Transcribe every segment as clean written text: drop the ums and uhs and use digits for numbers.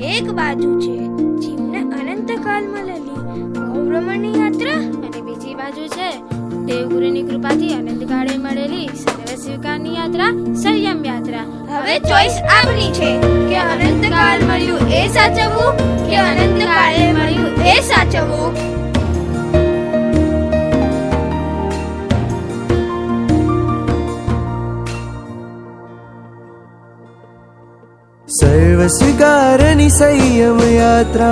એક બાજુ છે જીવને અનંતકાળ મળેલી ભવભ્રમણની યાત્રા અને બીજી બાજુ છે દેવગુરુની કૃપાથી અનંતકાળે મળેલી સર્વ સ્વીકારની યાત્રા સંયમ યાત્રા. હવે ચોઈસ આપની છે કે અનંતકાળ મળ્યું એ સાચવવું કે અનંતકાળે મળ્યું એ સાચવવું. સર્વ સ્વીકારની સંયમ યાત્રા,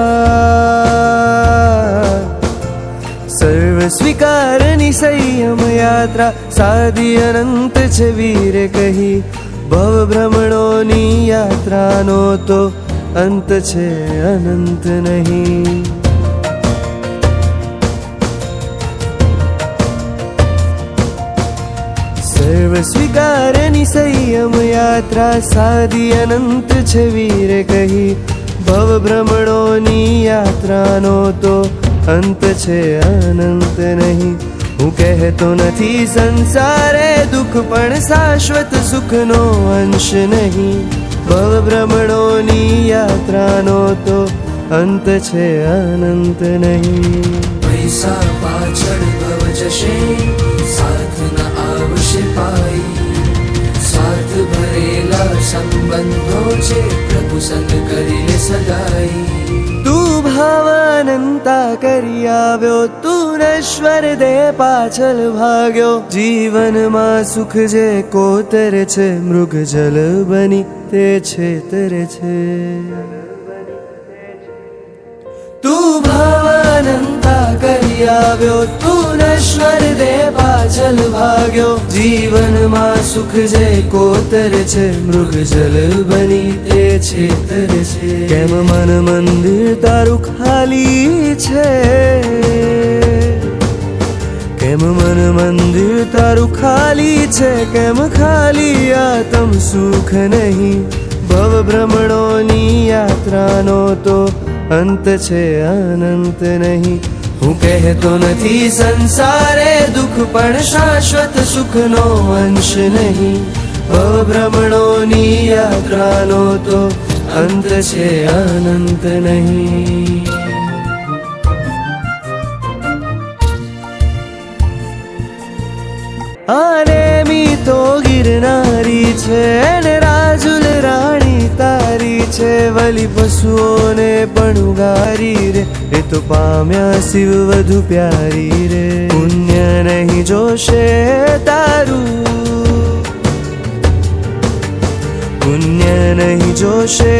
સર્વ સ્વીકારની સંયમ યાત્રા સાદી અનંત છે વીરે કહી. ભવ ભ્રમણોની યાત્રાનો તો અંત છે અનંત નહીં. સર્વ સ્વીકારની સંયમ યાત્રા સાદી અનંત છે વીરે કહી. ભવ ભ્રમણોની યાત્રાનો તો અંત છે અનંત નહીં. હું કહેતો નથી સંસારે દુઃખ પણ શાશ્વત સુખનો અંશ નહીં. ભવ ભ્રમણોની યાત્રાનો તો અંત છે અનંત નહીં. પૈસા પાછળ ભવ જશે, સાથ ન આવશે પાઈ. સ્વાર્થ ભરેલા સંબંધો છે, પ્રભુ સંગ કરી લે સદાઈ. તું ભાવાનંતા કરી આવ્યો, તું નશ્વર દેહ પાછળ ભાગ્યો. જીવનમાં સુખ જે કોતર છે, મૃગ જલ બની તે છેતર છે. તું ભાવાનંતા કરી આવ્યો, તું નશ્વર દેહ પાછળ ભાગ્યો. જીવનમાં સુખ જે કોતર છે, મૃગ જલ બની તે છેતર છે. કેમ મન મંદિર તારું ખાલી છે, કેમ મન મંદિર તારું ખાલી છે, કેમ ખાલી આત્મ સુખ નહીં. ભવ ભ્રમણોની યાત્રાનો તો અંત છે અનંત નહીં. હું કહેતો નથી સંસારે દુઃખ પણ શાશ્વત સુખનો અંશ નહીં. ભવ ભ્રમણોની યાત્રાનો તો અંત છે અનંત નહીં. આને મી તો ગિરનારી છે ને રાજુલ રાણી તારી છે. વલી પશુઓને પણ ઉગારી રે, એ તો પામ્યા શિવ વધુ પ્યારી રે. પુણ્ય નહીં જોશે તારું, પુણ્ય નહીં જોશે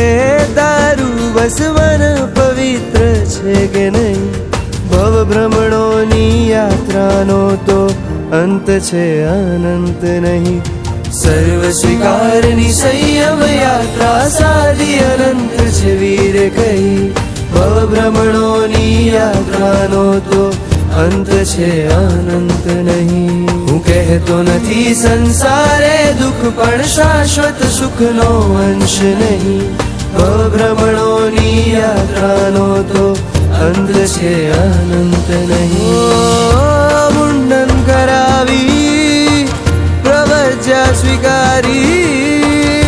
તારું, બસ મન પવિત્ર છે કે નહીં. ભવ ભ્રમણોની યાત્રાનો તો અંત છે અનંત નહીં. સર્વ સ્વીકારની સંયમ યાત્રા સાદી અનંત છે વીરે કહી. ભવ ભ્રમણોની યાત્રાનો તો અંત છે અનંત નહીં. હું કહેતો નથી સંસારે દુઃખ પણ શાશ્વત સુખનો અંશ નહીં. ભવ ભ્રમણોની યાત્રાનો તો અંત છે અનંત નહીં. મુંડન કરાવી પ્રવજ્યા સ્વીકારી,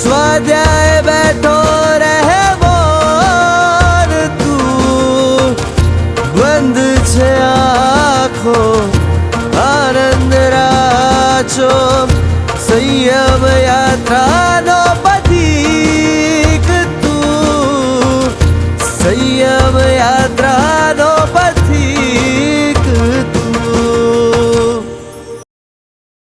સ્વાધ્યાય બેઠો રહે બોર તું. બંધ છે આખો આનંદ રાચો, સંયમ યાત્રાનો પથિક તું. સંયમ